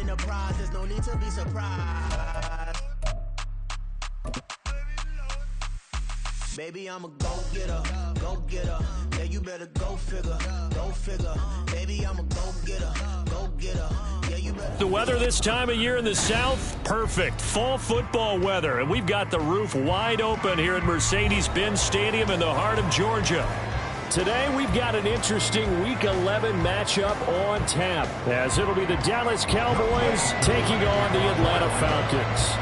winning the prize. There's no need to be surprised. Baby, I'm a go-getter, go-getter. Yeah, you better go figure, go figure. Baby, I'm a go-getter, go-getter. Yeah, you better. The weather this time of year in the South, perfect. Fall football weather, and we've got the roof wide open here at Mercedes-Benz Stadium in the heart of Georgia. Today, we've got an interesting Week 11 matchup on tap, as it'll be the Dallas Cowboys taking on the Atlanta Falcons.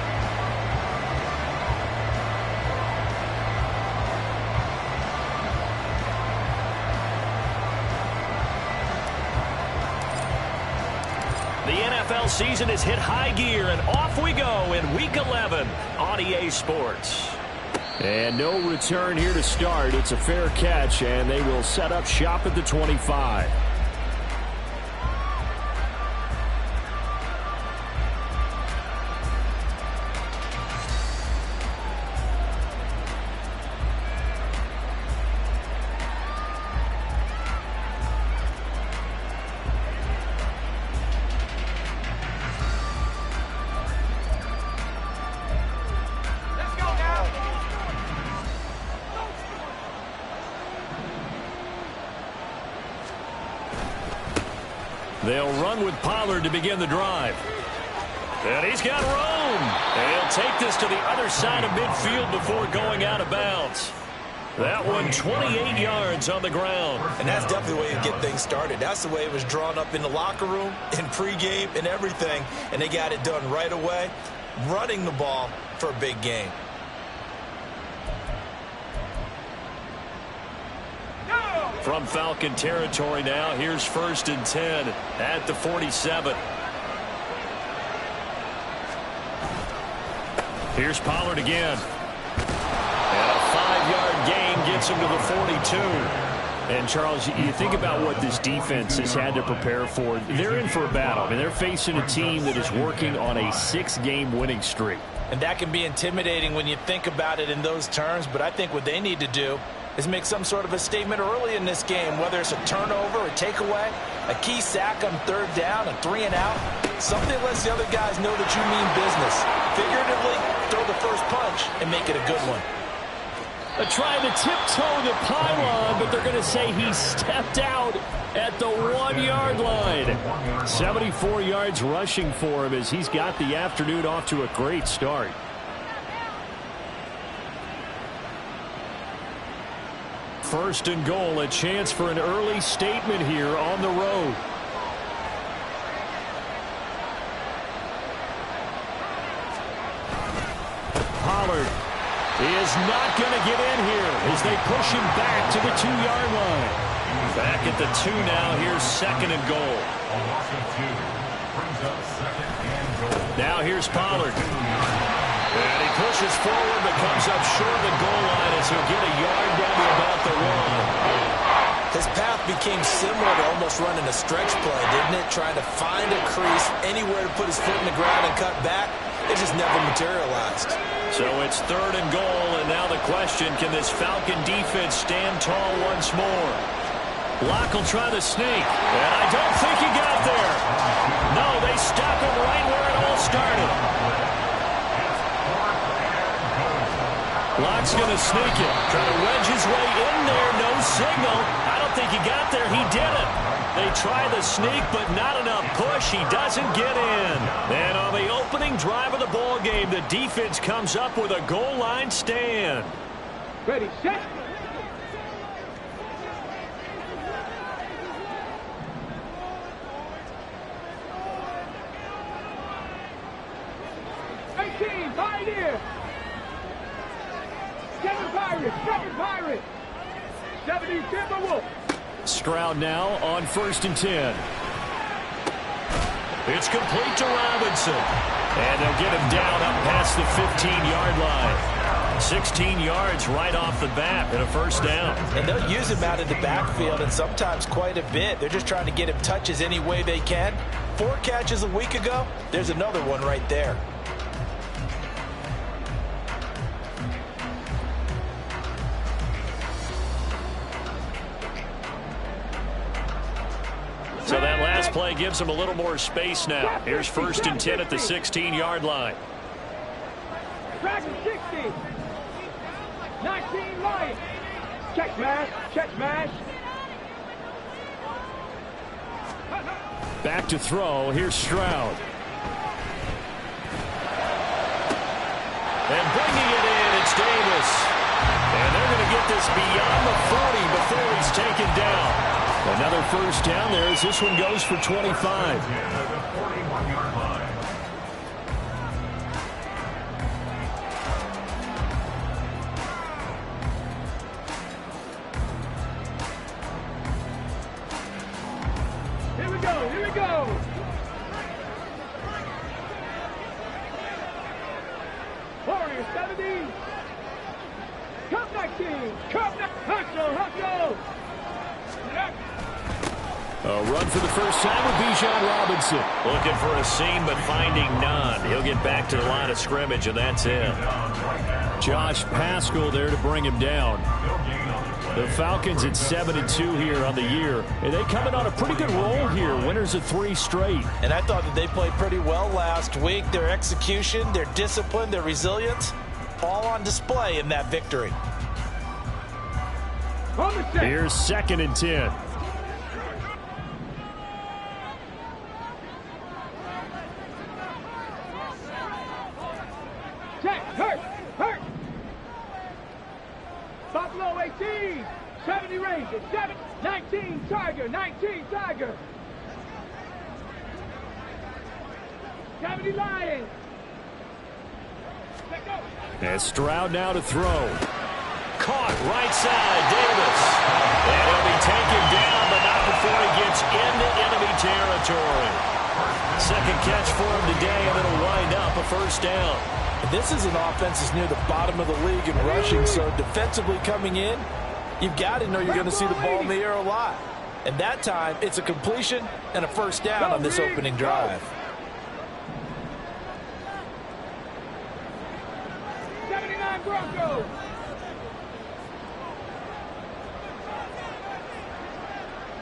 The NFL season has hit high gear, and off we go in Week 11 on EA Sports. And no return here to start. It's a fair catch, and they will set up shop at the 25. They'll run with Pollard to begin the drive. And he's got room. And he'll take this to the other side of midfield before going out of bounds. That one 28 yards on the ground. And that's definitely the way you get things started. That's the way it was drawn up in the locker room, in pregame, and everything. And they got it done right away, running the ball for a big game. From Falcon territory now, here's 1st and 10 at the 47. Here's Pollard again. And a 5-yard gain gets him to the 42. And, Charles, you think about what this defense has had to prepare for. They're in for a battle. I mean, they're facing a team that is working on a 6-game winning streak. And that can be intimidating when you think about it in those terms, but I think what they need to do is make some sort of a statement early in this game, whether it's a turnover, a takeaway, a key sack on 3rd down, a 3-and-out. Something lets the other guys know that you mean business. Figuratively, throw the first punch and make it a good one. Trying to tiptoe the pylon, but they're going to say he stepped out at the 1-yard line. 74 yards rushing for him as he's got the afternoon off to a great start. First and goal, a chance for an early statement here on the road. Pollard is not going to get in here as they push him back to the 2-yard line. Back at the 2 now. Here's 2nd and goal. Now here's Pollard. And he pushes forward but comes up short of the goal line as he'll get a yard down to about the 1. His path became similar to almost running a stretch play, didn't it? Trying to find a crease, anywhere to put his foot in the ground and cut back. It just never materialized. So it's 3rd and goal, and now the question, can this Falcon defense stand tall once more? Locke will try to sneak, and I don't think he got there. No, they stop him right where it all started. Locke's going to sneak it, try to wedge his way in there, no signal. I don't think he got there, he did it. They try the sneak, but not enough push. He doesn't get in. And on the opening drive of the ball game, the defense comes up with a goal line stand. Ready, set. Pioneer. 7 Pirates, 7 Pirates. 70 Timberwolves. Stroud now on 1st and 10. It's complete to Robinson. And they'll get him down up past the 15-yard line. 16 yards right off the bat and a 1st down. And they'll use him out of the backfield and sometimes quite a bit. They're just trying to get him touches any way they can. 4 catches a week ago. There's another one right there. So that last play gives them a little more space now. Here's 1st and 10 at the 16-yard line. Dragon 60. 19 Lions. Check mash. Check mash. Back to throw. Here's Stroud. And bringing it in, it's Davis. And they're going to get this beyond the 40 before he's taken down. Another 1st down there as this one goes for 25. Here we go. Here we go. Warriors 70. Cup 19. Cup 19. Hustle. A run for the first time with Bijan Robinson. Looking for a seam, but finding none. He'll get back to the line of scrimmage, and that's it. Josh Paschal there to bring him down. The Falcons at 7-2 here on the year. And they come in on a pretty good roll here. Winners of 3 straight. And I thought that they played pretty well last week. Their execution, their discipline, their resilience, all on display in that victory. Here's 2nd and 10. Hurt. Buffalo 18. 70 Rangers. 19 Tiger. 70 Lions. And Stroud now to throw. Caught right side, Davis. And he'll be taken down, but not before he gets into enemy territory. 2nd catch for him today, and it'll wind up a 1st down. This is an offense that's near the bottom of the league in rushing, so defensively coming in, you've got to know you're going to see the ball in the air a lot. And that time, it's a completion and a 1st down on this opening drive. 79 Broncos.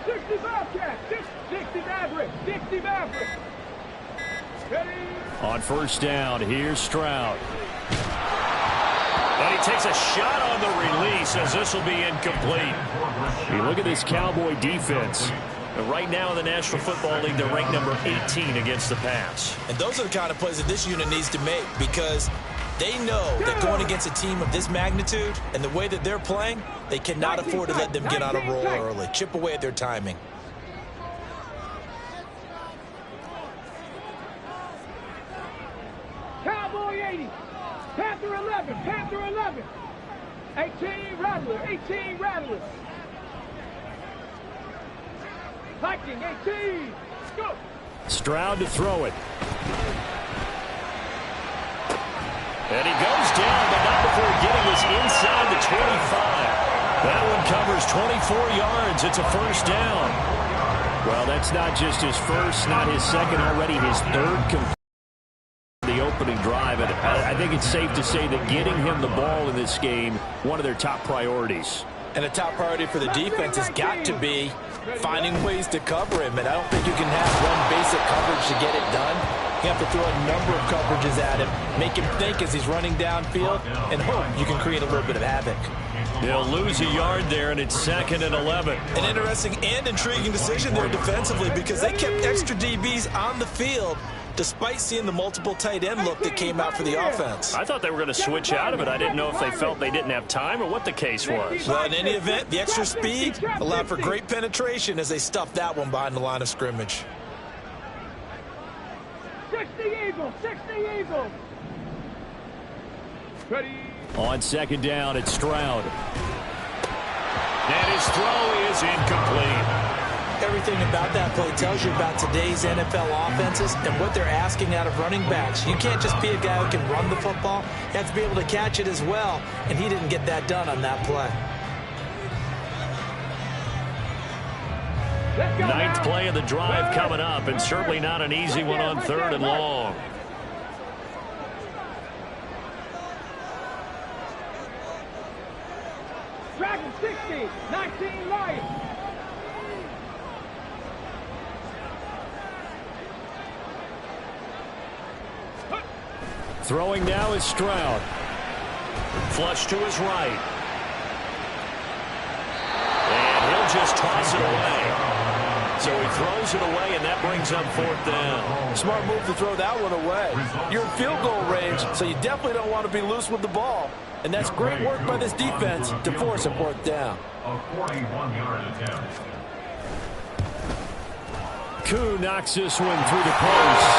60 Bobcats. 60 Mavericks. 60 Mavericks. Ready? On 1st down, here's Stroud. And he takes a shot on the release as this will be incomplete. You look at this Cowboy defense. And right now in the National Football League, they're ranked number 18 against the pass. And those are the kind of plays that this unit needs to make because they know that going against a team of this magnitude and the way that they're playing, they cannot afford to let them get on a roll early. Chip away at their timing. Cowboy 80. Panther 11. 18 Rattler. Viking 18. Go. Stroud to throw it. And he goes down, but not before getting this inside the 25. That one covers 24 yards. It's a 1st down. Well, that's not just his first, not his second, already his 3rd the opening drive. And I think it's safe to say that getting him the ball in this game, one of their top priorities. And a top priority for the defense has got to be finding ways to cover him. And I don't think you can have one basic coverage to get it done. You have to throw a number of coverages at him, make him think as he's running downfield, and hope you can create a little bit of havoc. They'll lose a yard there, and it's 2nd and 11. An interesting and intriguing decision there defensively because they kept extra DBs on the field despite seeing the multiple tight end look that came out for the offense. I thought they were going to switch out of it. I didn't know if they felt they didn't have time or what the case was. Well, in any event, the extra speed allowed for great penetration as they stuffed that one behind the line of scrimmage. 60 Eagles. Ready. On 2nd down, it's Stroud. And his throw is incomplete. Everything about that play tells you about today's NFL offenses and what they're asking out of running backs. You can't just be a guy who can run the football. You have to be able to catch it as well, and he didn't get that done on that play. 9th play of the drive coming up, and certainly not an easy one on 3rd and long. Dragon 60, 19 Lions. Throwing now is Stroud. Flush to his right. And he'll just toss it away. So he throws it away, and that brings up 4th down. Smart move to throw that one away. You're in field goal range, so you definitely don't want to be loose with the ball. And that's great work by this defense to force a 4th down. A 41-yard attempt. Koo knocks this one through the post.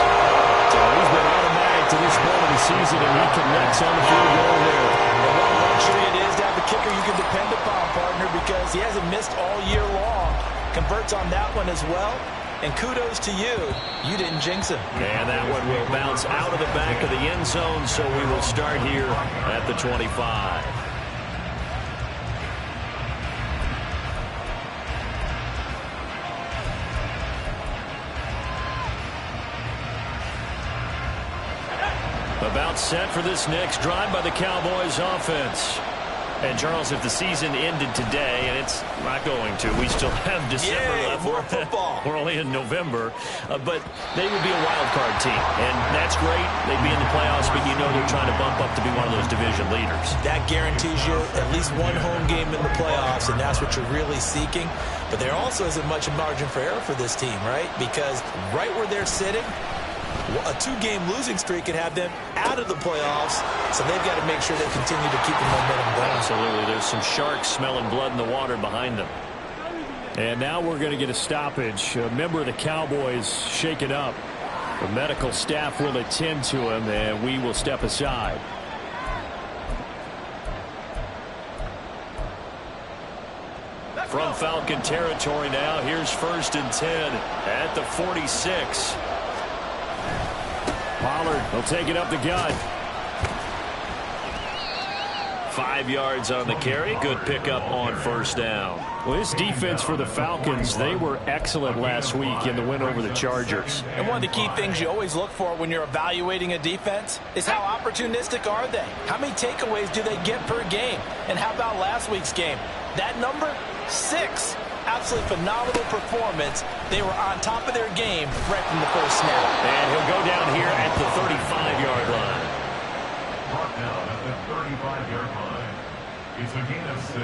So he's been automatic to this point of the season, and he connects on the field goal there. And what a luxury it is to have a kicker you can depend upon, partner, because he hasn't missed all year long. Converts on that one as well. And kudos to you. You didn't jinx him. And that one will bounce out of the back of the end zone, so we will start here at the 25. About set for this next drive by the Cowboys offense. And, Charles, if the season ended today, and it's not going to, we still have December left. More football. We're only in November. But they would be a wild card team. And that's great. They'd be in the playoffs, but you know they're trying to bump up to be one of those division leaders. That guarantees you at least one home game in the playoffs, and that's what you're really seeking. But there also isn't much margin for error for this team, right? Because right where they're sitting, a 2-game losing streak could have them out of the playoffs, so they've got to make sure they continue to keep the momentum going. Absolutely. There's some sharks smelling blood in the water behind them. And now we're going to get a stoppage. A member of the Cowboys shaken up. The medical staff will attend to him, and we will step aside. From Falcon territory now, here's 1st and 10 at the 46. Pollard will take it up the gut. 5 yards on the carry. Good pickup on 1st down. Well, this defense for the Falcons, they were excellent last week in the win over the Chargers. And one of the key things you always look for when you're evaluating a defense is how opportunistic are they? How many takeaways do they get per game? And how about last week's game? That number, 6. Absolutely phenomenal performance. They were on top of their game right from the first snap. And he'll go down here at the 35-yard line. Brought down at the 35-yard line. It's a gain of 6.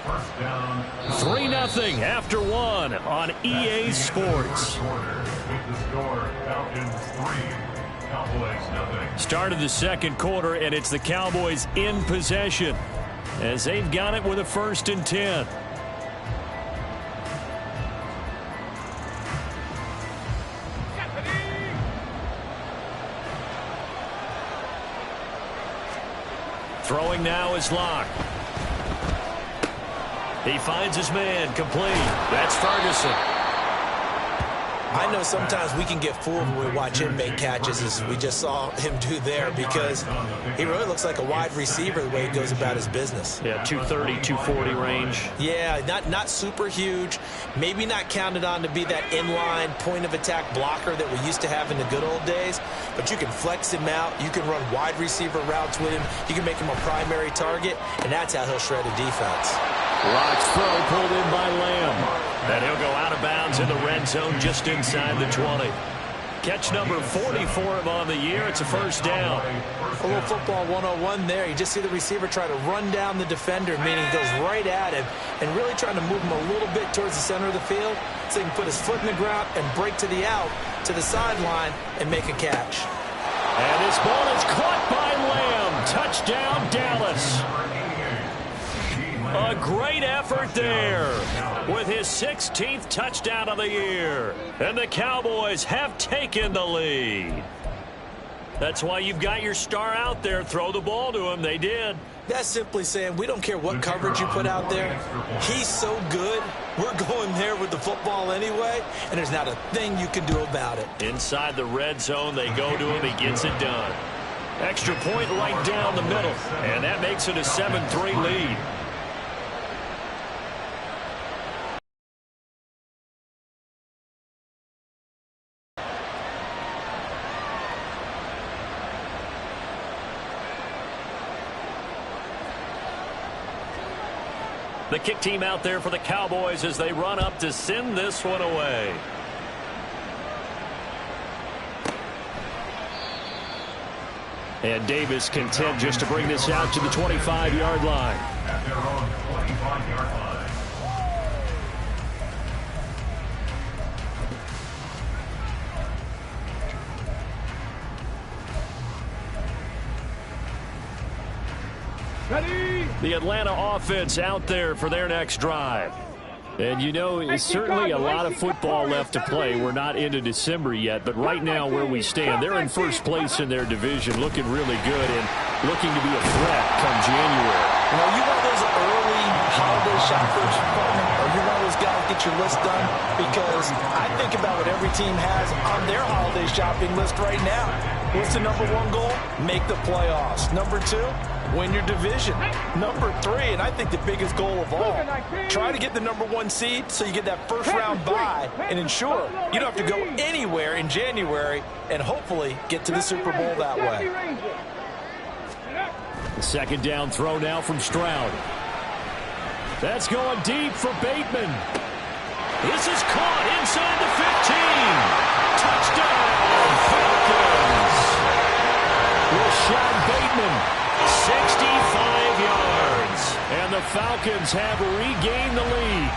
1st down. 3-0 after 1 on EA Sports. With the score, Falcons 3, Cowboys 0. Start of the 2nd quarter, and it's the Cowboys in possession as they've got it with a 1st and 10. Throwing now is Locke. He finds his man, complete. That's Ferguson. I know sometimes we can get fooled when we watch him make catches, as we just saw him do there, because he really looks like a wide receiver the way he goes about his business. Yeah, 230, 240 range. Yeah, not super huge. Maybe not counted on to be that inline point-of-attack blocker that we used to have in the good old days, but you can flex him out. You can run wide receiver routes with him. You can make him a primary target, and that's how he'll shred a defense. Locke's throw pulled in by Lamb. And he'll go out of bounds in the red zone just inside the 20. Catch number 40 for him on the year. It's a 1st down. A little football 101 there. You just see the receiver try to run down the defender, meaning he goes right at him, and really trying to move him a little bit towards the center of the field so he can put his foot in the ground and break to the out, to the sideline, and make a catch. And this ball is caught by Lamb. Touchdown, Dallas. A great effort there with his 16th touchdown of the year. And the Cowboys have taken the lead. That's why you've got your star out there. Throw the ball to him. They did. That's simply saying we don't care what coverage you put out there. He's so good, we're going there with the football anyway, and there's not a thing you can do about it. Inside the red zone, they go to him. He gets it done. Extra point right down the middle, and that makes it a 7-3 lead. The kick team out there for the Cowboys as they run up to send this one away. And Davis content just to bring this out to the 25-yard line. At their own 25-yard line. Ready? The Atlanta offense out there for their next drive. And, you know, it's certainly a lot of football left to play. We're not into December yet, but right now where we stand, they're in first place in their division, looking really good and looking to be a threat come January. You know, you one of those early holiday shoppers, partner, or you one of those guys get your list done? Because I think about what every team has on their holiday shopping list right now. What's the number one goal? Make the playoffs. Number two, win your division. Number three, and I think the biggest goal of all, try to get the number one seed so you get that first round bye and ensure you don't have to go anywhere in January and hopefully get to the Super Bowl that way. The second down throw now from Stroud. That's going deep for Bateman. This is caught inside the 15. Touchdown, Falcons. Rashad Bateman, 65 yards. And the Falcons have regained the lead.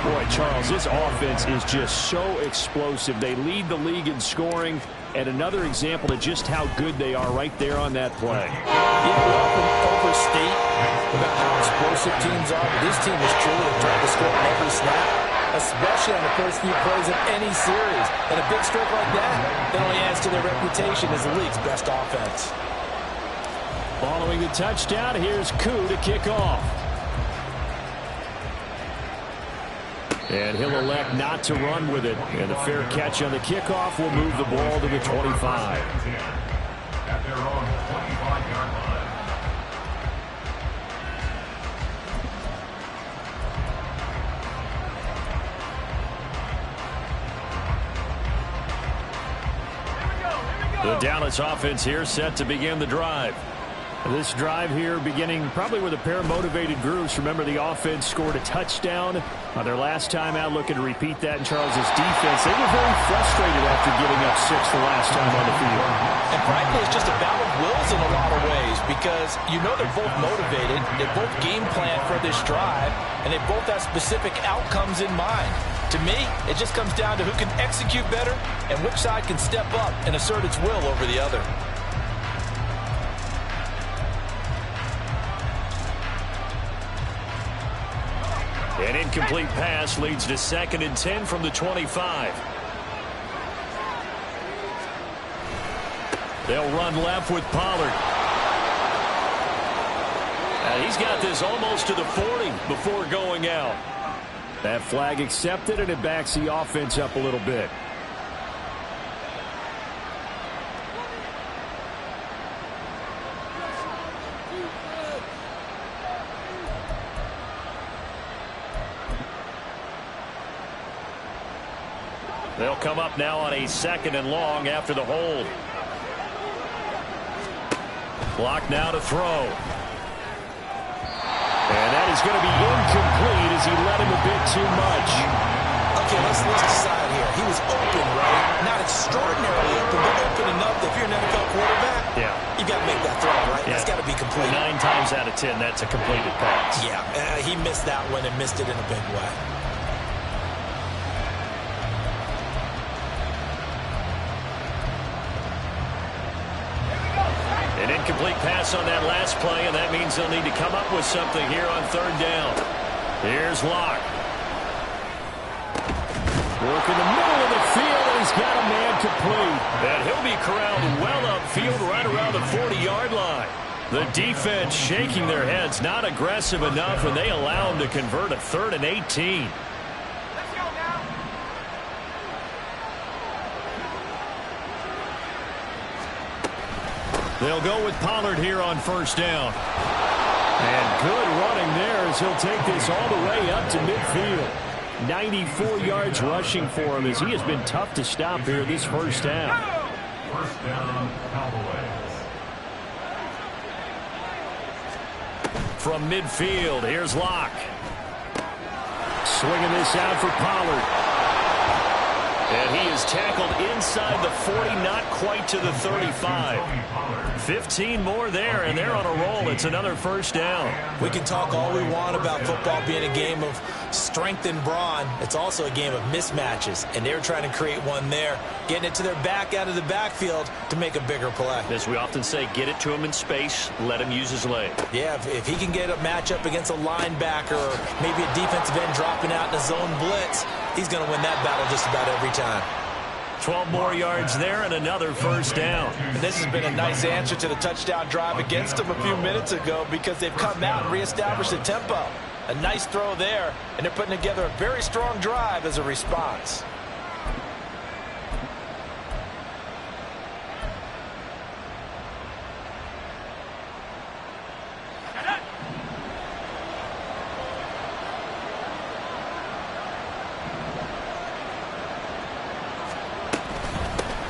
Boy, Charles, this offense is just so explosive. They lead the league in scoring, and another example of just how good they are right there on that play. Yeah, we often overstate about how explosive teams are, but this team is truly a threat to score every snap, especially on the first few plays of any series. And a big stroke like that only adds to their reputation as the league's best offense. Following the touchdown, here's Koo to kick off. And he'll elect not to run with it. And a fair catch on the kickoff will move the ball to the 25. At their own 25-yard line. The Dallas offense here set to begin the drive. This drive here beginning probably with a pair of motivated groups. Remember, the offense scored a touchdown on their last time out, looking to repeat that in Charles's defense. They were very frustrated after giving up 6 the last time on the field. And frankly, it's just a battle of wills in a lot of ways because you know they're both motivated, they both game plan for this drive, and they both have specific outcomes in mind. To me, it just comes down to who can execute better and which side can step up and assert its will over the other. An incomplete pass leads to 2nd and 10 from the 25. They'll run left with Pollard. He's got this almost to the 40 before going out. That flag accepted, and it backs the offense up a little bit. They'll come up now on a 2nd and long after the hold. Block now to throw. And that is going to be incomplete as he let him a bit too much. Okay, let's decide here. He was open, right? Not extraordinarily open, but open enough that if you're an NFL quarterback, you got to make that throw, right? That's got to be complete. 9 times out of 10, that's a completed pass. Yeah, he missed that one and missed it in a big way. An incomplete pass on that last play, and that means they'll need to come up with something here on 3rd down. Here's Locke. Work in the middle of the field, and he's got a man complete. And he'll be corralled well upfield right around the 40-yard line. The defense shaking their heads, not aggressive enough, and they allow him to convert a 3rd and 18. They'll go with Pollard here on 1st down. And good running there as he'll take this all the way up to midfield. 94 yards rushing for him as he has been tough to stop here this first half. 1st down, Cowboys. From midfield, here's Locke. Swinging this out for Pollard. And he is tackled inside the 40, not quite to the 35. 15 more there, and they're on a roll. It's another first down. We can talk all we want about football being a game of strength and brawn. It's also a game of mismatches, and they're trying to create one there, getting it to their back out of the backfield to make a bigger play. As we often say, get it to him in space, let him use his leg. Yeah, if he can get a matchup against a linebacker or maybe a defensive end dropping out in a zone blitz, he's going to win that battle just about every time. 12 more yards there and another first down. And this has been a nice answer to the touchdown drive against them a few minutes ago because they've come out and reestablished the tempo. A nice throw there, and they're putting together a very strong drive as a response.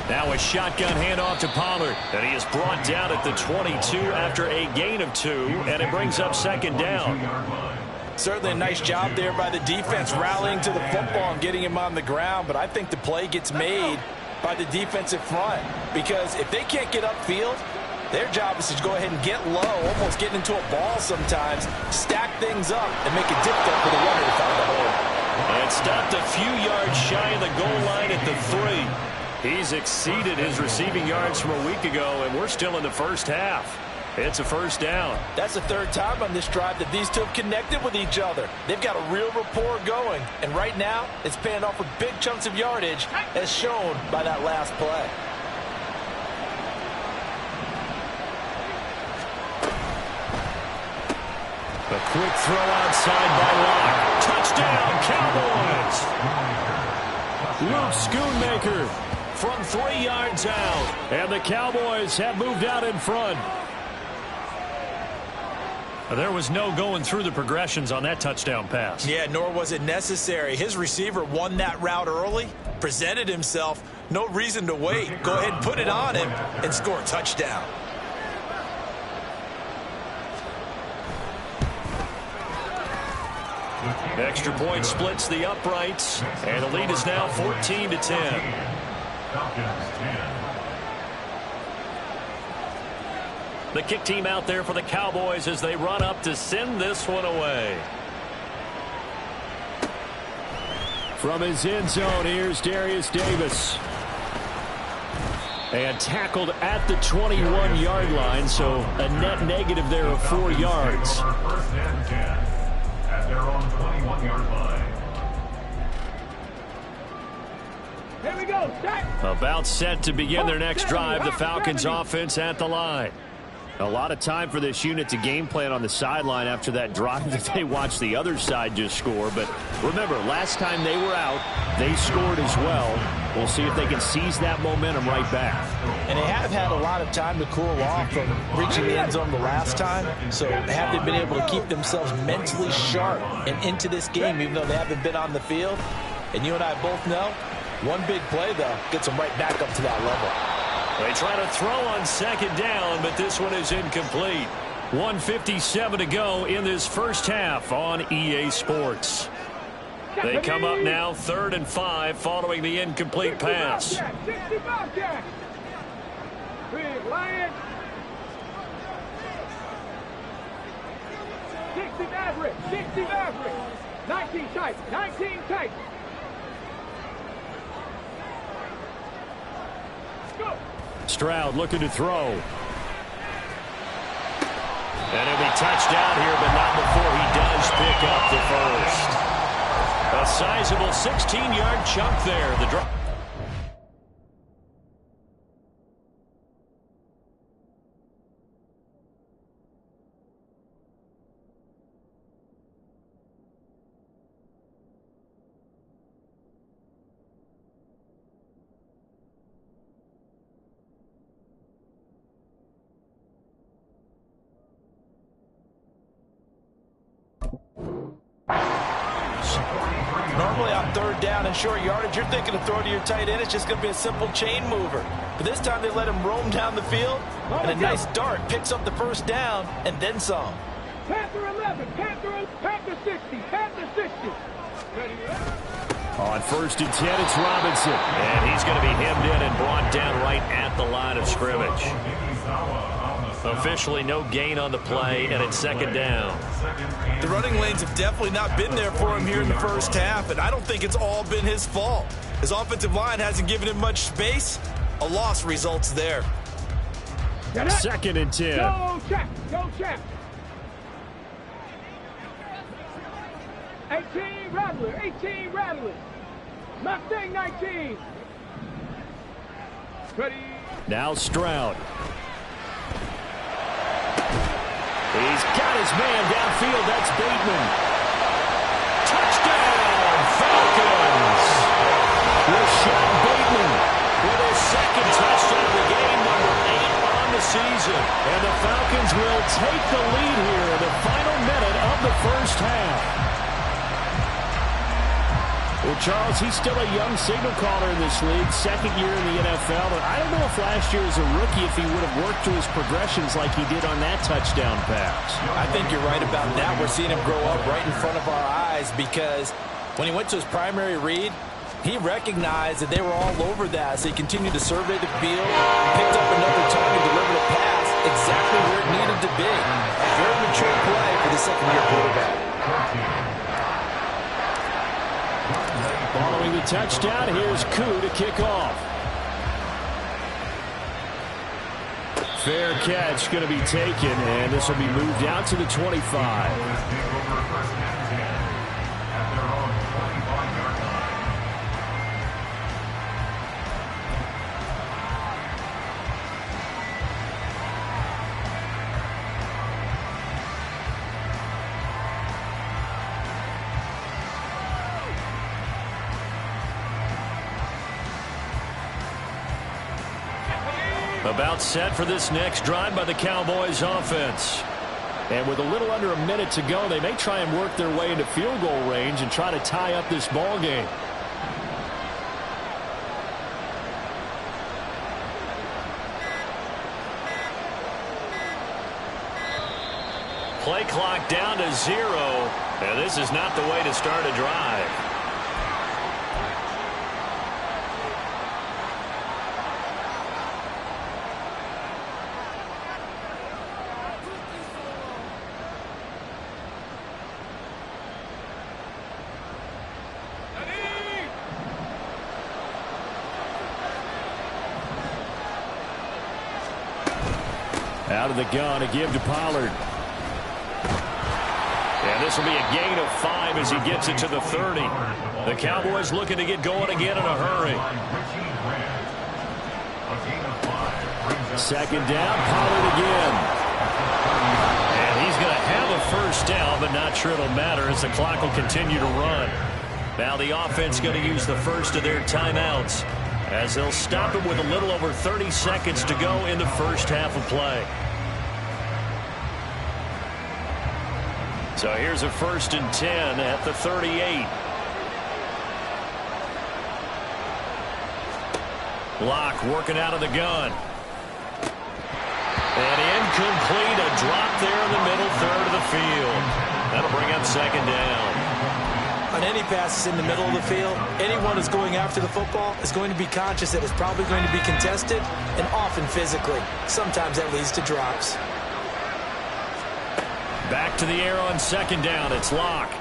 Now a shotgun handoff to Pollard, and he is brought down at the 22 after a gain of 2, and it brings up second down. Certainly a nice job there by the defense rallying to the football and getting him on the ground, but I think the play gets made by the defensive front because if they can't get upfield, their job is to go ahead and get low, almost getting into a ball sometimes, stack things up, and make it difficult for the runner to find the hole. And stopped a few yards shy of the goal line at the 3. He's exceeded his receiving yards from a week ago, and we're still in the first half. It's a first down. That's the third time on this drive that these two have connected with each other. They've got a real rapport going, and right now it's paying off with big chunks of yardage as shown by that last play. A quick throw outside by Locke. Touchdown, Cowboys! Luke Schoonmaker from 3 yards out. And the Cowboys have moved out in front. There was no going through the progressions on that touchdown pass. Yeah, nor was it necessary. His receiver won that route early, presented himself. No reason to wait. Go ahead and put it on him and score a touchdown. Extra point splits the uprights, and the lead is now 14-10. Falcons 10. The kick team out there for the Cowboys as they run up to send this one away. From his end zone, here's Darius Davis. And tackled at the 21-yard line, so a net negative there of 4 yards. First and 10 at their own 21-yard line. Here we go. Set. About set to begin their next drive, the Falcons offense at the line. A lot of time for this unit to game plan on the sideline after that drive that they watched the other side just score. But remember, last time they were out, they scored as well. We'll see if they can seize that momentum right back. And they have had a lot of time to cool off from reaching the end zone the last time. So have they been able to keep themselves mentally sharp and into this game, even though they haven't been on the field? And you and I both know, one big play, though, gets them right back up to that level. They try to throw on second down, but this one is incomplete. 1:57 to go in this first half on EA Sports. They come up now 3rd and 5 following the incomplete pass. 60 Bobcat. Big Lion. 60 Maverick. 60 Maverick. 19 tight. 19 tight. Go. Stroud looking to throw. And he'll be touchdown here, but not before he does pick up the first. A sizable 16-yard chunk there. The drop. Normally on 3rd down and short yardage, you're thinking of throwing to your tight end. It's just going to be a simple chain mover. But this time they let him roam down the field, and a nice dart picks up the first down and then some. Panther 11, Panther 60, Panther 60. Ready? On 1st and 10, it's Robinson. And he's going to be hemmed in and brought down right at the line of scrimmage. Officially no gain on the play, and it's 2nd down. The running lanes have definitely not been there for him here in the first half, and I don't think it's all been his fault. His offensive line hasn't given him much space. A loss results there. 2nd and 10. Go check. Go check. 18 Rattler. 18 Rattler. Mustang 19. Ready. Now Stroud. He's got his man downfield. That's Bateman. Touchdown, Falcons! Rashad Bateman with his 2nd touchdown of the game, number 8 on the season. And the Falcons will take the lead here in the final minute of the first half. Well, Charles, he's still a young signal caller in this league, 2nd year in the NFL. But I don't know if last year as a rookie if he would have worked to his progressions like he did on that touchdown pass. I think you're right about that. We're seeing him grow up right in front of our eyes because when he went to his primary read, he recognized that they were all over that. So he continued to survey the field, picked up another target, delivered a pass exactly where it needed to be. Very mature play for the 2nd-year quarterback. Following the touchdown, here's Koo to kick off. Fair catch going to be taken, and this will be moved out to the 25. About set for this next drive by the Cowboys offense. And with a little under a minute to go, they may try and work their way into field goal range and try to tie up this ball game. Play clock down to 0. And this is not the way to start a drive. Out of the gun, a give to Pollard. And this will be a gain of 5 as he gets it to the 30. The Cowboys looking to get going again in a hurry. 2nd down, Pollard again. And he's going to have a first down, but not sure it'll matter as the clock will continue to run. Now the offense going to use the first of their timeouts as they'll stop it with a little over 30 seconds to go in the first half of play. So here's a 1st and 10 at the 38. Locke working out of the gun. And incomplete, a drop there in the middle third of the field. That'll bring up 2nd down. On any passes in the middle of the field, anyone who's going after the football is going to be conscious that it's probably going to be contested and often physically. Sometimes that leads to drops. Back to the air on 2nd down. It's Locke.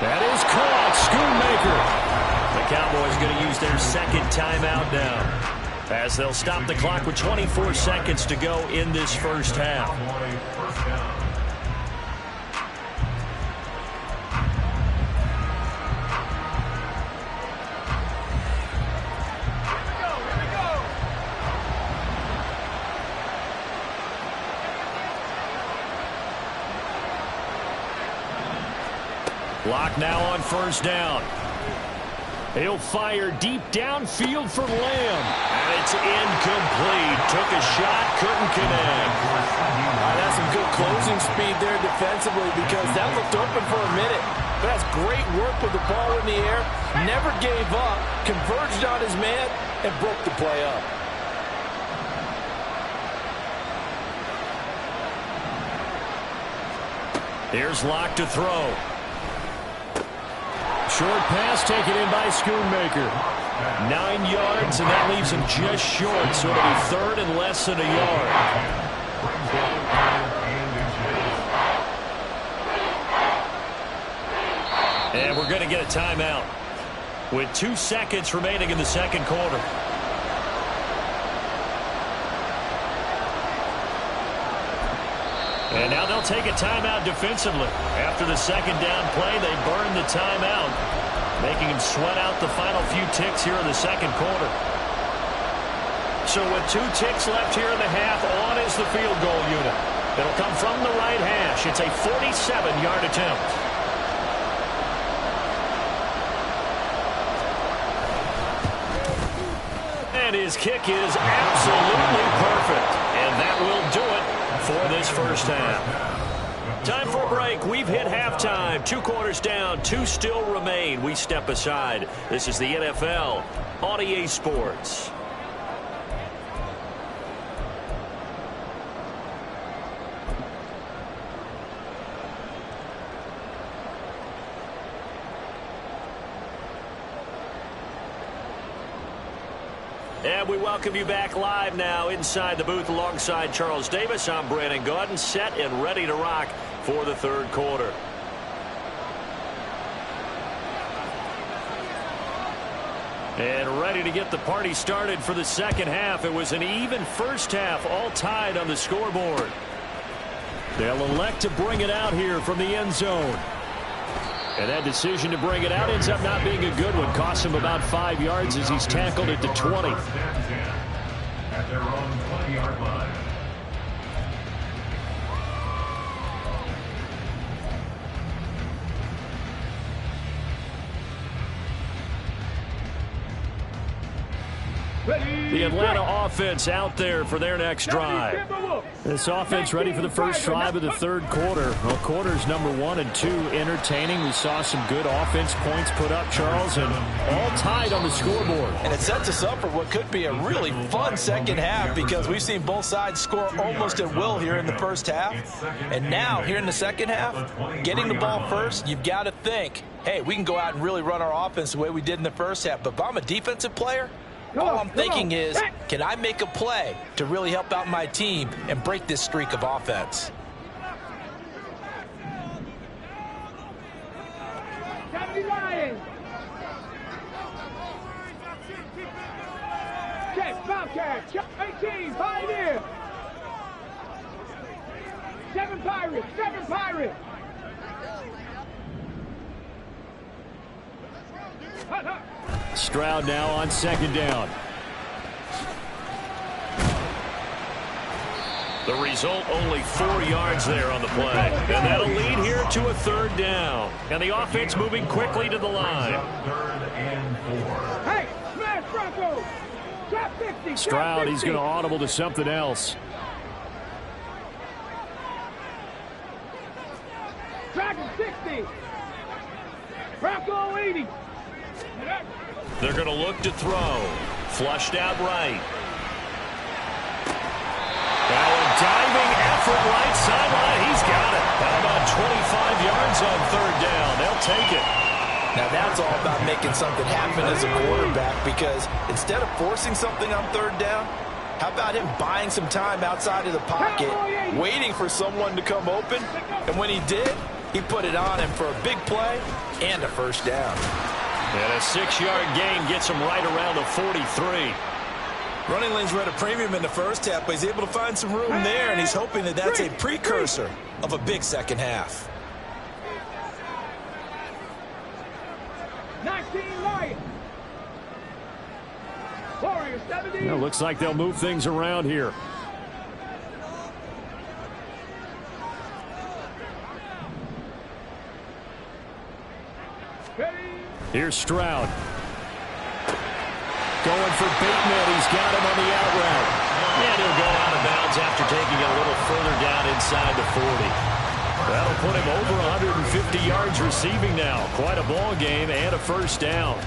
That is caught. Schoonmaker. The Cowboys going to use their 2nd timeout now as they'll stop the clock with 24 seconds to go in this first half. Locke now on 1st down. He'll fire deep downfield for Lamb. And it's incomplete. Took a shot, couldn't connect. That's some good closing speed there defensively because that looked open for a minute. But that's great work with the ball in the air. Never gave up. Converged on his man and broke the play up. Here's Locke to throw. Short pass taken in by Schoonmaker. 9 yards, and that leaves him just short, so it'll be third and less than a yard. And we're going to get a timeout with 2 seconds remaining in the second quarter. And now they'll take a timeout defensively. After the second down play, they burn the timeout, making him sweat out the final few ticks here in the second quarter. So with 2 ticks left here in the half, on is the field goal unit. It'll come from the right hash. It's a 47-yard attempt. And his kick is absolutely perfect. And that will do it for this first half. Time for a break. We've hit halftime. 2 quarters down. 2 still remain. We step aside. This is the NFL on EA Sports. And we welcome you back live now inside the booth alongside Charles Davis. I'm Brandon Gaudin, set and ready to rock for the third quarter. And ready to get the party started for the second half. It was an even first half, all tied on the scoreboard. They'll elect to bring it out here from the end zone. And that decision to bring it out ends up not being a good one. Costs him about 5 yards as he's tackled at the 20. At their own 20-yard line. The Atlanta offense out there for their next drive. This offense ready for the first drive of the third quarter. Well, quarters number 1 and 2 entertaining. We saw some good offense points put up, Charles, and all tied on the scoreboard. And it sets us up for what could be a really fun second half because we've seen both sides score almost at will here in the first half. And now, here in the second half, getting the ball first, you've got to think, hey, we can go out and really run our offense the way we did in the first half. But if I'm a defensive player, all I'm thinking is, can I make a play to really help out my team and break this streak of offense? Check, Falcons, check 18, Pioneer. 7 Pirates, 7 Pirates. Stroud now on second down. The result, only 4 yards there on the play. And that'll lead here to a third down. And the offense moving quickly to the line. Third and 4. Hey, smash Bronco. Drop 50. Stroud, he's going to audible to something else. Dragon 60. Bronco 80. They're going to look to throw. Flushed out right. Now a diving effort right sideline. He's got it. How about 25 yards on third down? They'll take it. Now that's all about making something happen as a quarterback because instead of forcing something on third down, how about him buying some time outside of the pocket, waiting for someone to come open, and when he did, he put it on him for a big play and a first down. And a 6-yard gain gets him right around the 43. Running lanes were at a premium in the first half, but he's able to find some room there, and he's hoping that that's a precursor of a big second half. 19 Lions. Warriors 70. It looks like they'll move things around here. Here's Stroud. Going for Bateman. He's got him on the out route. And he'll go out of bounds after taking it a little further down inside the 40. That'll put him over 150 yards receiving now. Quite a ball game and a first down.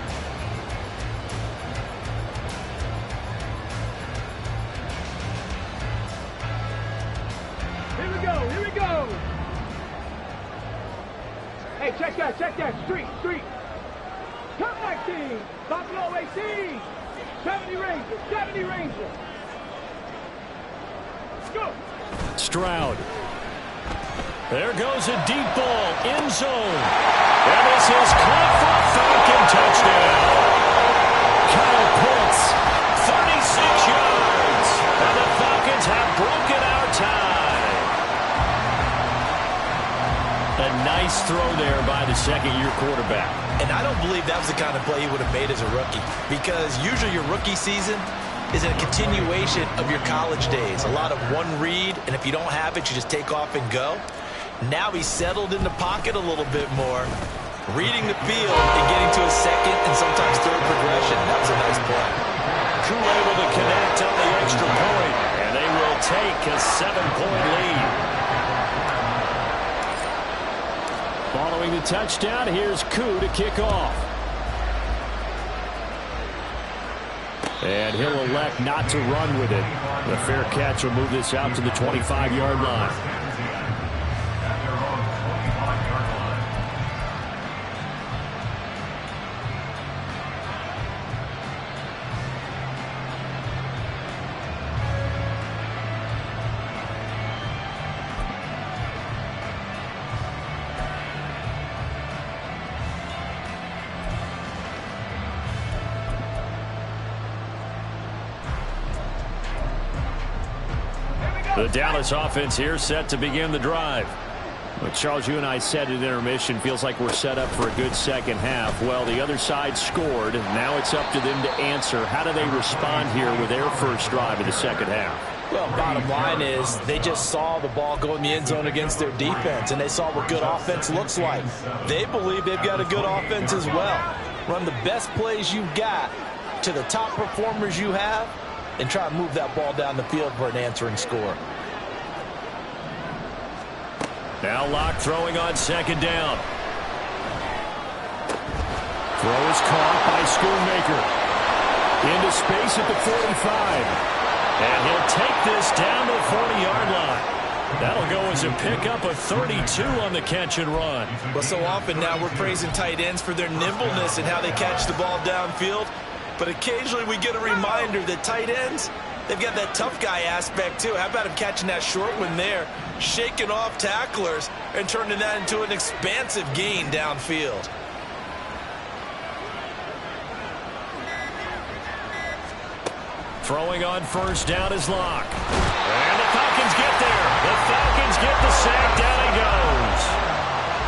Here we go, here we go. Hey, check that, street. Turn 19. Buffalo 18. 70 Rangers. 70 Rangers. Go. Stroud. There goes a deep ball. End zone. And this is caught for a Falcon touchdown. Kyle Pitts, 36 yards. And the Falcons have broken our tie. A nice throw there by the second-year quarterback. And I don't believe that was the kind of play he would have made as a rookie, because usually your rookie season is a continuation of your college days. A lot of one read, and if you don't have it, you just take off and go. Now he's settled in the pocket a little bit more, reading the field and getting to a second and sometimes third progression. That was a nice play. Crew able to connect on the extra point, and they will take a 7-point lead. Following the touchdown, here's Koo to kick off. And he'll elect not to run with it. The fair catch will move this out to the 25-yard line. The Dallas offense here set to begin the drive. But Charles, you and I said at intermission, feels like we're set up for a good second half. Well, the other side scored. Now it's up to them to answer. How do they respond here with their first drive in the second half? Well, bottom line is they just saw the ball go in the end zone against their defense, and they saw what good offense looks like. They believe they've got a good offense as well. Run the best plays you've got to the top performers you have, and try to move that ball down the field for an answering score. Now Locke throwing on second down. Throw is caught by Schoonmaker. Into space at the 45. And he'll take this down to the 40-yard line. That'll go as a pickup of 32 on the catch and run. Well, so often now we're praising tight ends for their nimbleness and how they catch the ball downfield. But occasionally we get a reminder that tight ends, they've got that tough guy aspect too. How about him catching that short one there, shaking off tacklers, and turning that into an expansive gain downfield. Throwing on first down is Locke. And the Falcons get there. The Falcons get the sack. Down he goes.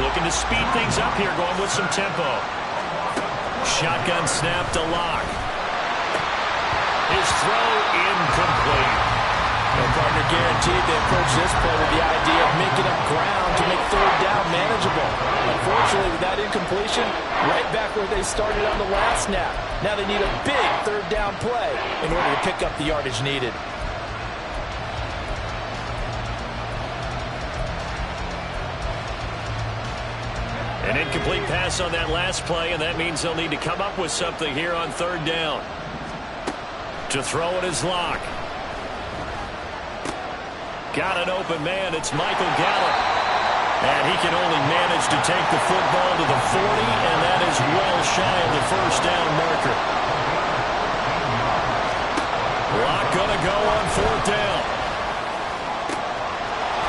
Looking to speed things up here, going with some tempo. Shotgun snap to Locke. His throw incomplete. No partner guaranteed they approach this play with the idea of making up ground to make third down manageable. Unfortunately, with that incompletion, right back where they started on the last snap. Now they need a big third down play in order to pick up the yardage needed. An incomplete pass on that last play, and that means they'll need to come up with something here on third down. To throw it is Locke. Got an open man. It's Michael Gallup. And he can only manage to take the football to the 40, and that is well shy of the first down marker. Locke going to go on fourth down.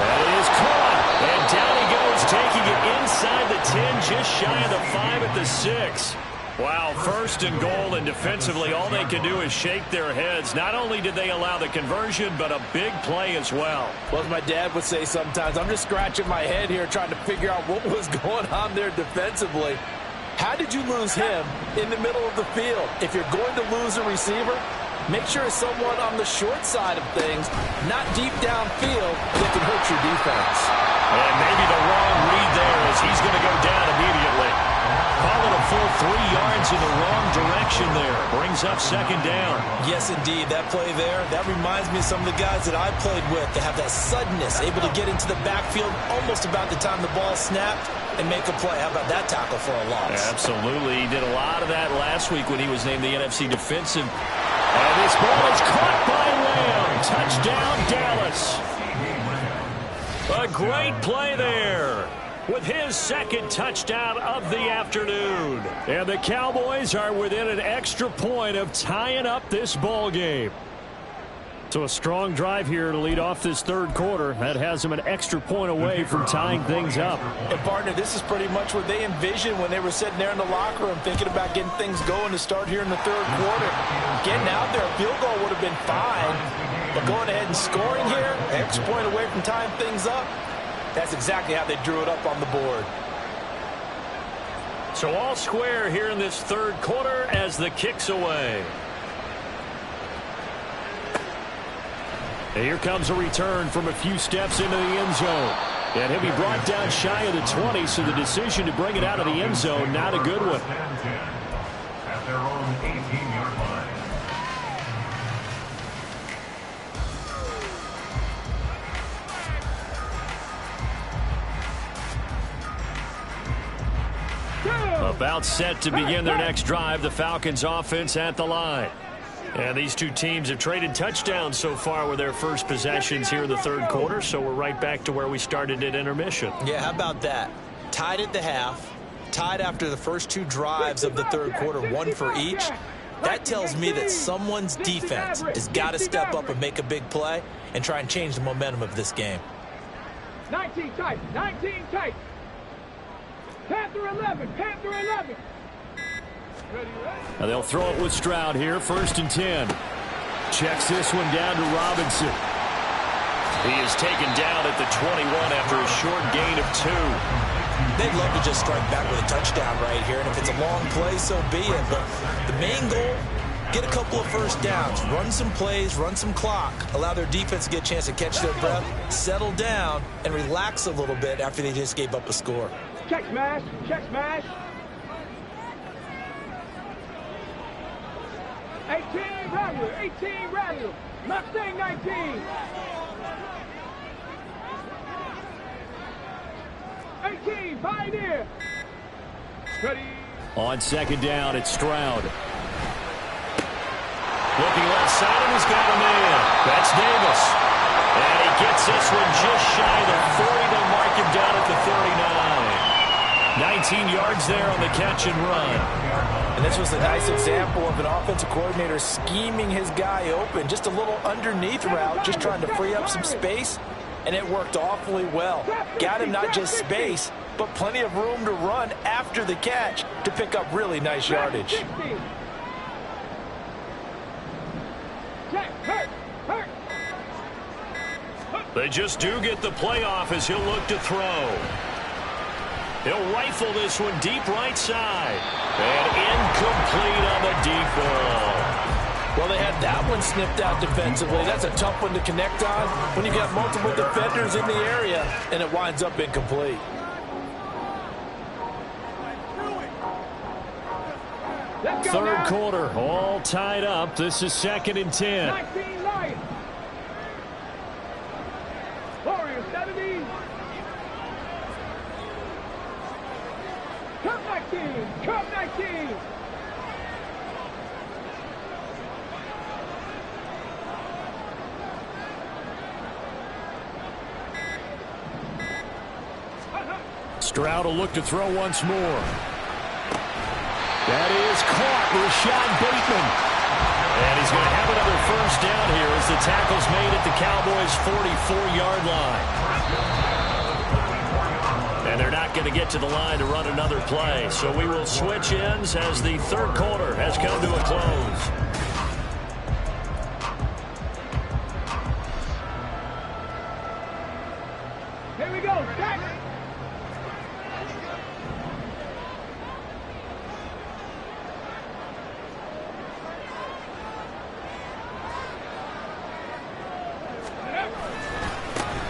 That is caught. And down he goes, taking it inside the 10, just shy of the 5 at the 6. Wow, first and goal, and defensively all they can do is shake their heads. Not only did they allow the conversion, but a big play as well. Well, as my dad would say sometimes, I'm just scratching my head here trying to figure out what was going on there defensively. How did you lose him in the middle of the field? If you're going to lose a receiver, make sure it's someone on the short side of things, not deep downfield, that can hurt your defense. And maybe the wrong read there as he's going to go down immediately. Call it a full 3 yards in the wrong direction there. Brings up second down. Yes, indeed. That play there, that reminds me of some of the guys that I played with that have that suddenness, able to get into the backfield almost about the time the ball snapped and make a play. How about that tackle for a loss? Absolutely. He did a lot of that last week when he was named the NFC Defensive. And this ball is caught by Lamb. Touchdown, Dallas. A great play there. with his second touchdown of the afternoon. And the Cowboys are within an extra point of tying up this ball game. So a strong drive here to lead off this third quarter. That has them an extra point away from tying things up. And partner, this is pretty much what they envisioned when they were sitting there in the locker room thinking about getting things going to start here in the third quarter. Getting out there, a field goal would have been fine. But going ahead and scoring here, an extra point away from tying things up, that's exactly how they drew it up on the board. So all square here in this third quarter as the kick's away. And here comes a return from a few steps into the end zone. And he'll be brought down shy of the 20, so the decision to bring it out of the end zone, not a good one. At their own 18-yard line. About set to begin their next drive, the Falcons offense at the line. And these two teams have traded touchdowns so far with their first possessions here in the third quarter, so we're right back to where we started at intermission. Yeah, how about that? Tied at the half, tied after the first two drives of the third quarter, one for each. That tells me that someone's defense has got to step up and make a big play and try and change the momentum of this game. 19 tight, 19 tight. Panther 11, Panther 11. Now they'll throw it with Stroud here, 1st and 10. Checks this one down to Robinson. He is taken down at the 21 after a short gain of 2. They'd love to just strike back with a touchdown right here, and if it's a long play, so be it. But the main goal, get a couple of first downs, run some plays, run some clock, allow their defense to get a chance to catch their breath, settle down, and relax a little bit after they just gave up a score. Check smash, check smash. 18 Rattler, 18 Rattler. Mustang 19. 18 Pioneer. Ready. On second down, it's Stroud. Looking left side, and he's got a man. That's Davis. And he gets this one just shy of the 40. They'll mark him down at the 39. 19 yards there on the catch and run. And this was a nice example of an offensive coordinator scheming his guy open. Just a little underneath route, just trying to free up some space. And it worked awfully well. Got him not just space, but plenty of room to run after the catch to pick up really nice yardage. They just do get the playoff as he'll look to throw. He'll rifle this one deep right side. And incomplete on the deep ball. Well, they had that one snipped out defensively. That's a tough one to connect on when you've got multiple defenders in the area, and it winds up incomplete. Third quarter, all tied up. This is 2nd and 10. 19 Lions. Warriors 70. Cup 19, Cup 19. Stroud will look to throw once more. That is caught. Rashad Bateman. And he's going to have another first down here as the tackle's made at the Cowboys' 44-yard line. And they're not going to get to the line to run another play. So we will switch ends as the third quarter has come to a close. Here we go. Jack.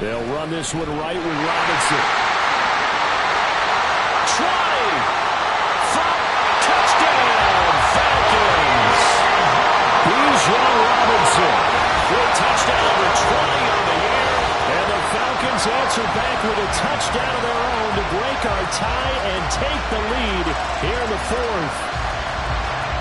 They'll run this one right with Robinson. Try! Touchdown! Falcons! Bijan Robinson with a touchdown over 20 on the year. And the Falcons answer back with a touchdown of their own to break our tie and take the lead here in the fourth.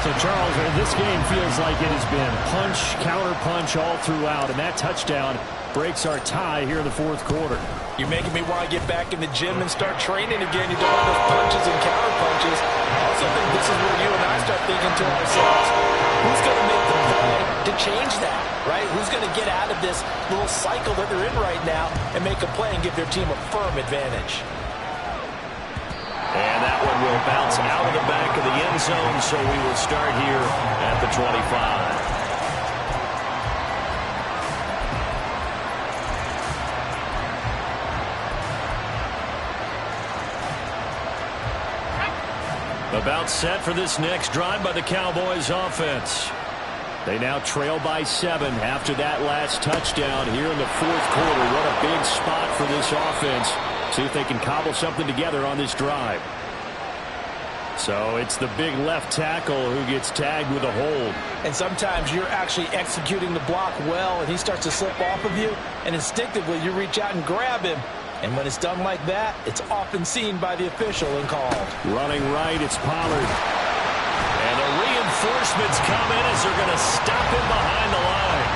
So, Charles, this game feels like it has been punch, counter-punch all throughout, and that touchdown breaks our tie here in the fourth quarter. You're making me want to get back in the gym and start training again. You don't want those punches and counter-punches. I also think this is where you and I start thinking to ourselves, who's going to make the play to change that, right? Who's going to get out of this little cycle that they're in right now and make a play and give their team a firm advantage? And that one will bounce out of the back of the end zone, so we will start here at the 25. About set for this next drive by the Cowboys offense. They now trail by 7 after that last touchdown here in the fourth quarter. What a big spot for this offense. See if they can cobble something together on this drive. So it's the big left tackle who gets tagged with a hold. And sometimes you're actually executing the block well, and he starts to slip off of you, and instinctively you reach out and grab him. And when it's done like that, it's often seen by the official and called. Running right, it's Pollard. And the reinforcements come in as they're going to stop him behind the line.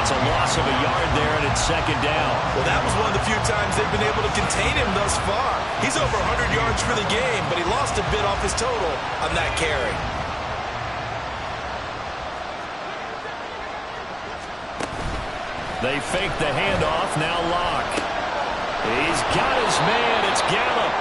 It's a loss of a yard there, and it's second down. Well, that was one of the few times they've been able to contain him thus far. He's over 100 yards for the game, but he lost a bit off his total on that carry. They fake the handoff, now Locke. He's got his man, it's Gallup.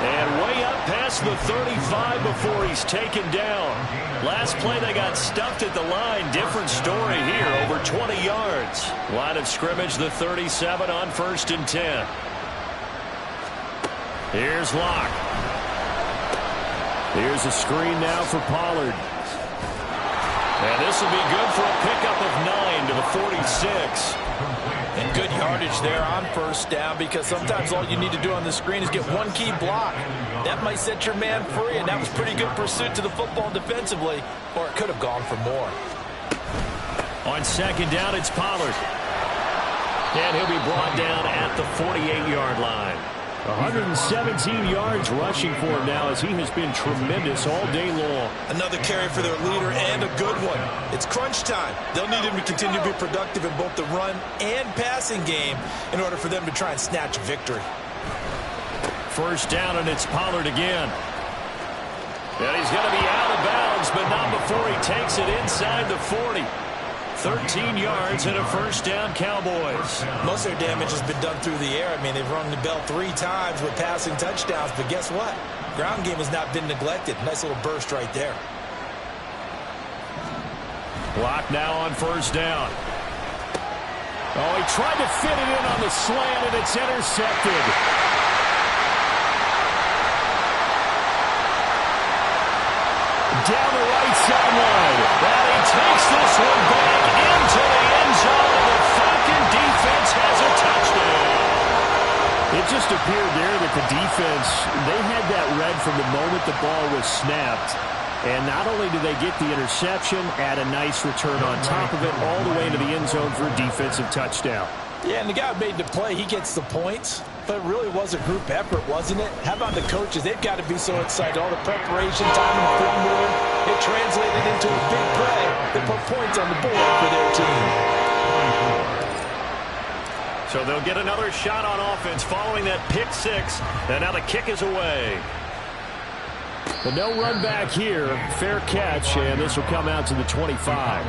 And way up past the 35 before he's taken down. Last play they got stuffed at the line. Different story here, over 20 yards. Line of scrimmage, the 37 on 1st and 10. Here's Locke. Here's a screen now for Pollard. And this will be good for a pickup of 9 to the 46. And good yardage there on 1st down, because sometimes all you need to do on the screen is get one key block. That might set your man free, and that was pretty good pursuit to the football defensively, or it could have gone for more. On 2nd down, it's Pollard. And he'll be brought down at the 48-yard line. 117 yards rushing for him now, as he has been tremendous all day long. Another carry for their leader, and a good one. It's crunch time. They'll need him to continue to be productive in both the run and passing game in order for them to try and snatch a victory. 1st down, and it's Pollard again. And he's going to be out of bounds, but not before he takes it inside the 40. 13 yards and a 1st down, Cowboys. Most of their damage has been done through the air. I mean, they've rung the bell 3 times with passing touchdowns, but guess what? Ground game has not been neglected. Nice little burst right there. Block now on 1st down. Oh, he tried to fit it in on the slant, and it's intercepted. Down the right sideline. And he takes this one back into the end zone. The Falcon defense has a touchdown. It just appeared there that the defense, they had that read from the moment the ball was snapped. And not only did they get the interception, add a nice return on top of it, all the way into the end zone for a defensive touchdown. Yeah, and the guy who made the play, he gets the points. But it really was a group effort, wasn't it? How about the coaches? They've got to be so excited. All the preparation, time, and film moving, it translated into a big play that put points on the board for their team. So they'll get another shot on offense following that pick 6. And now the kick is away. But no run back here. Fair catch, and this will come out to the 25.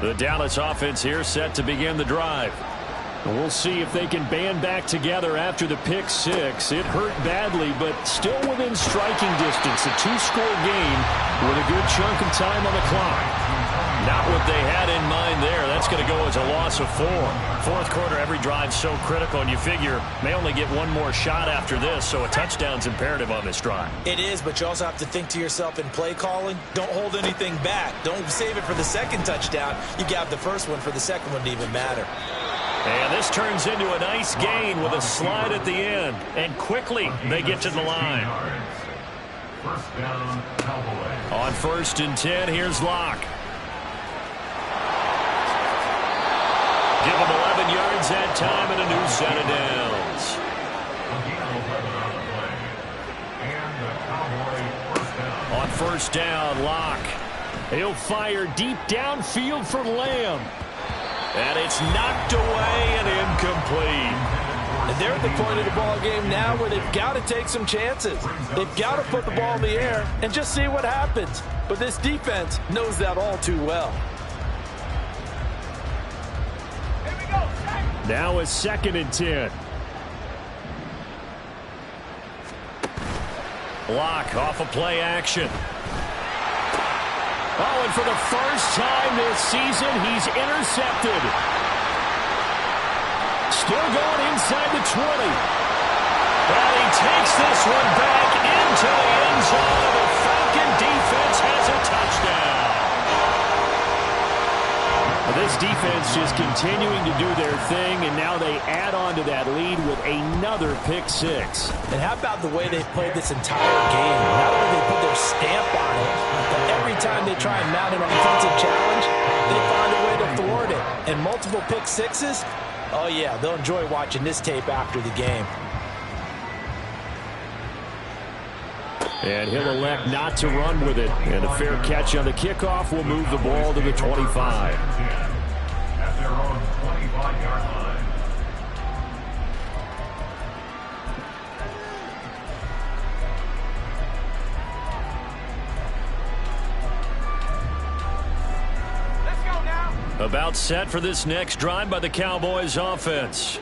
The Dallas offense here set to begin the drive. And we'll see if they can band back together after the pick 6. It hurt badly, but still within striking distance. A 2-score game with a good chunk of time on the clock. Not what they had in mind there. That's going to go as a loss of 4. Fourth quarter, every drive so critical, and you figure may only get one more shot after this, so a touchdown's imperative on this drive. It is, but you also have to think to yourself in play calling, don't hold anything back. Don't save it for the second touchdown. You got the first one for the second one to even matter. And this turns into a nice gain with a slide at the end. And quickly, they get to the line. First down, Cowboys. On 1st and 10, here's Locke. Give him 11 yards that time and a new set of downs. On 1st down, Locke. He'll fire deep downfield for Lamb. And it's knocked away and incomplete. And they're at the point of the ball game now where they've got to take some chances. They've got to put the ball in the air and just see what happens. But this defense knows that all too well. Now it's 2nd and 10. Locke off a play action. Oh, and for the first time this season, he's intercepted. Still going inside the 20. And he takes this one back into the end zone. The Falcon defense has a touchdown. This defense just continuing to do their thing, and now they add on to that lead with another pick six. And how about the way they played this entire game? Not only they put their stamp on it, but every time they try and mount an offensive challenge, they find a way to thwart it. And multiple pick sixes, oh yeah, they'll enjoy watching this tape after the game. And he'll elect not to run with it. And a fair catch on the kickoff will move the ball to the 25. At their own 25-yard line. Let's go now. About set for this next drive by the Cowboys offense.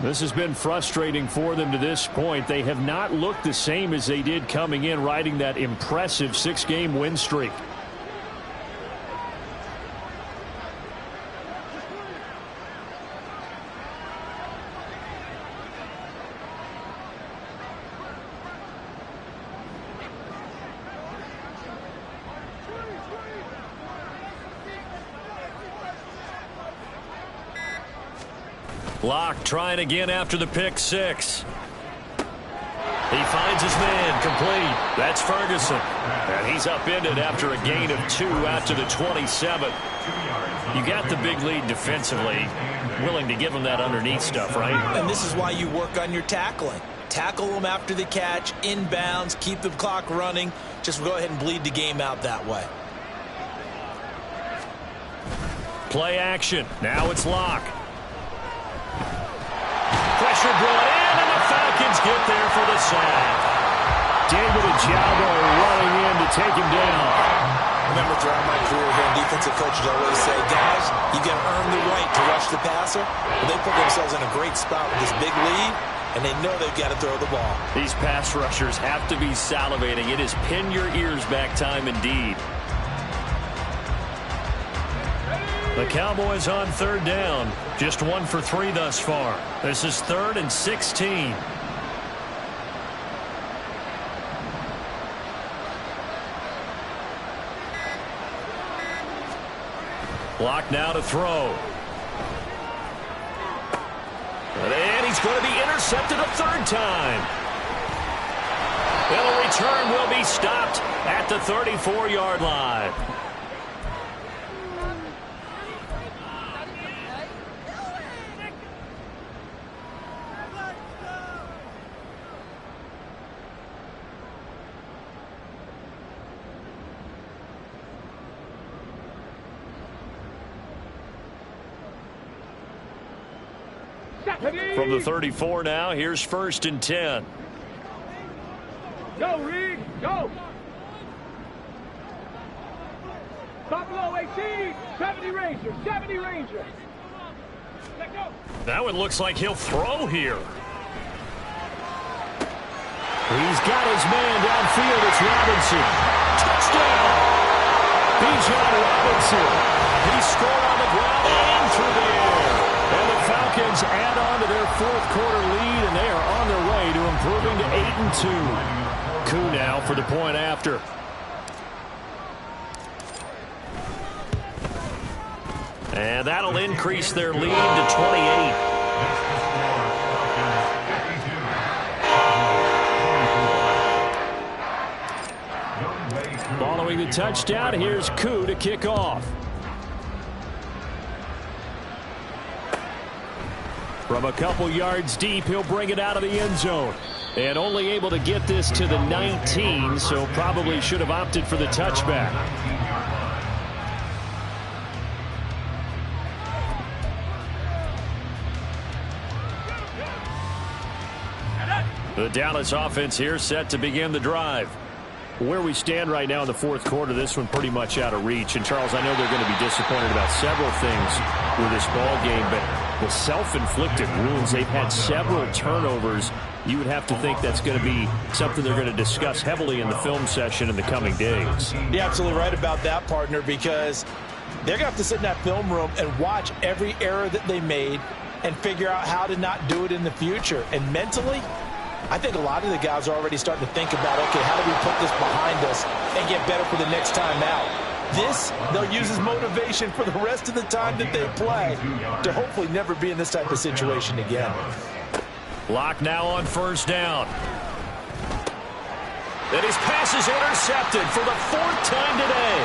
This has been frustrating for them to this point. They have not looked the same as they did coming in, riding that impressive 6-game win streak. Locke trying again after the pick six. He finds his man complete. That's Ferguson. And he's upended after a gain of 2 out to the 27. You got the big lead defensively. Willing to give him that underneath stuff, right? And this is why you work on your tackling. Tackle them after the catch, inbounds, keep the clock running. Just go ahead and bleed the game out that way. Play action. Now it's Locke. Pressure brought in, and the Falcons get there for the sack. David Ojabo running in to take him down. Remember, throughout my career here, defensive coaches always say, guys, you got to earn the right to rush the passer. But they put themselves in a great spot with this big lead, and they know they've got to throw the ball. These pass rushers have to be salivating. It is pin your ears back time indeed. The Cowboys on 3rd down. Just 1 for 3 thus far. This is 3rd and 16. Block now to throw. And he's going to be intercepted a 3rd time. And the return will be stopped at the 34-yard line. From the 34 now, here's 1st and 10. Go, Reed, go. Buffalo 18, 70 Rangers, 70 Rangers. Let go. That one looks like he'll throw here. He's got his man downfield. It's Robinson. Touchdown! Bijan Robinson. He scored on the ground and through the air. And the Falcons add on to their 4th quarter lead, and they are on their way to improving to 8-2. Koo now for the point after. And that'll increase their lead to 28. Following the touchdown, here's Koo to kick off. From a couple yards deep, he'll bring it out of the end zone. And only able to get this to the 19, so probably should have opted for the touchback. The Dallas offense here set to begin the drive. Where we stand right now in the fourth quarter, this one pretty much out of reach. And, Charles, I know they're going to be disappointed about several things with this ball game, but the self-inflicted wounds, they've had several turnovers. You would have to think that's going to be something they're going to discuss heavily in the film session in the coming days. You're absolutely right about that, partner, because they're going to have to sit in that film room and watch every error that they made and figure out how to not do it in the future. And mentally, I think a lot of the guys are already starting to think about, okay, how do we put this behind us and get better for the next time out? This, they'll use as motivation for the rest of the time that they play to hopefully never be in this type of situation again. Lock now on first down. And his pass is intercepted for the fourth time today.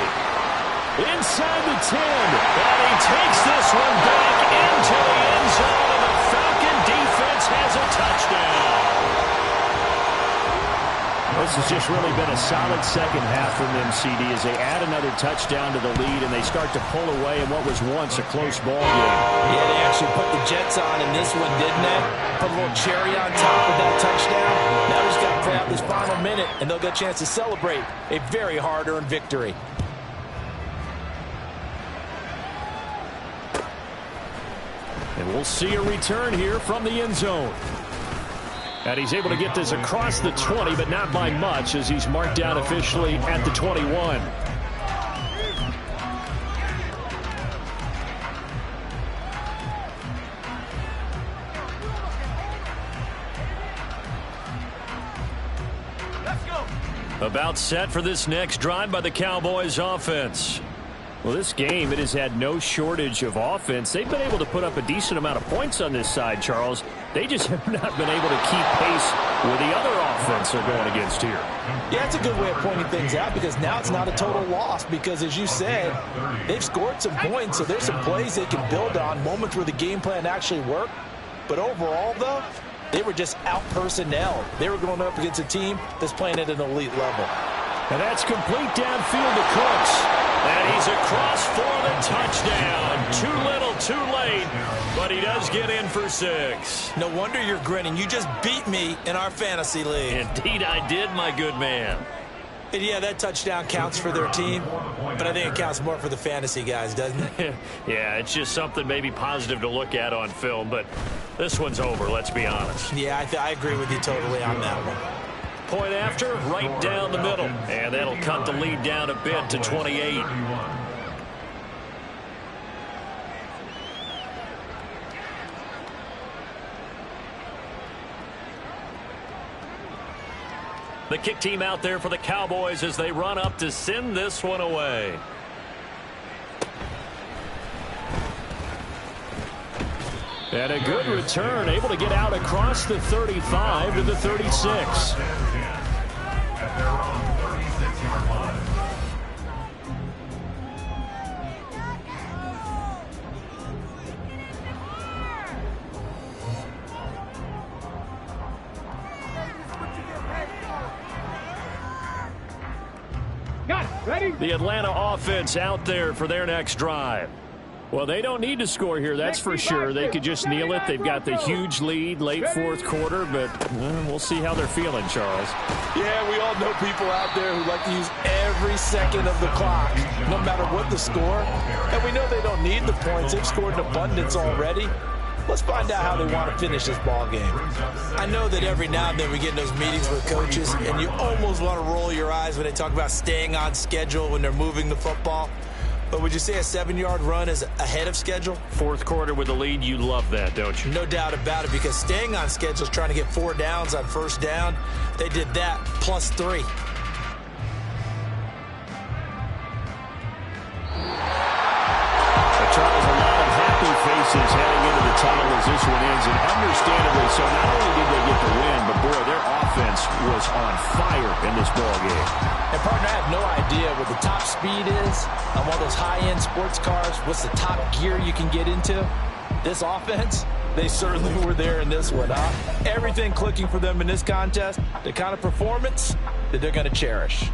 Inside the 10. And he takes this one back into the end zone, and the Falcon defense has a touchdown. This has just really been a solid second half from them, CD, as they add another touchdown to the lead and they start to pull away in what was once a close ball game. Yeah, they actually put the Jets on in this one, didn't they? Put a little cherry on top of that touchdown. Now we just got to play out this final minute, and they'll get a chance to celebrate a very hard-earned victory. And we'll see a return here from the end zone. And he's able to get this across the 20, but not by much, as he's marked down officially at the 21. Let's go. About set for this next drive by the Cowboys offense. Well, this game, it has had no shortage of offense. They've been able to put up a decent amount of points on this side, Charles. They just have not been able to keep pace with the other offense they're going against here. Yeah, it's a good way of pointing things out, because now it's not a total loss, because as you said, they've scored some points, so there's some plays they can build on, moments where the game plan actually worked. But overall, though, they were just out personnel. They were going up against a team that's playing at an elite level. And that's complete downfield to Cooks. And he's across for the touchdown. Too little, too late, but he does get in for 6. No wonder you're grinning. You just beat me in our fantasy league. Indeed I did, my good man. And yeah, that touchdown counts for their team, but I think it counts more for the fantasy guys, doesn't it? Yeah, it's just something maybe positive to look at on film, but this one's over, let's be honest. Yeah, I agree with you totally on that one. Point after, right down the middle. And that'll cut the lead down a bit to 28. The kick team out there for the Cowboys as they run up to send this one away. And a good return, able to get out across the 35 to the 36. At their own 36-yard line. Got it. Ready? The Atlanta offense out there for their next drive. Well, they don't need to score here, that's for sure. They could just kneel it. They've got the huge lead late fourth quarter, but we'll see how they're feeling, Charles. Yeah, we all know people out there who like to use every second of the clock, no matter what the score. And we know they don't need the points. They've scored in abundance already. Let's find out how they want to finish this ball game. I know that every now and then we get in those meetings with coaches, and you almost want to roll your eyes when they talk about staying on schedule when they're moving the football. But would you say a 7-yard run is ahead of schedule? Fourth quarter with the lead, you love that, don't you? No doubt about it, because staying on schedule is trying to get 4 downs on first down. They did that plus 3. Charles, a lot this one ends, and understandably so. Not only did they get the win, but boy, their offense was on fire in this ball game. And partner, I have no idea what the top speed is on one of those high-end sports cars. What's the top gear you can get into? This offense, they certainly were there in this one, huh? Everything clicking for them in this contest, the kind of performance that they're going to cherish.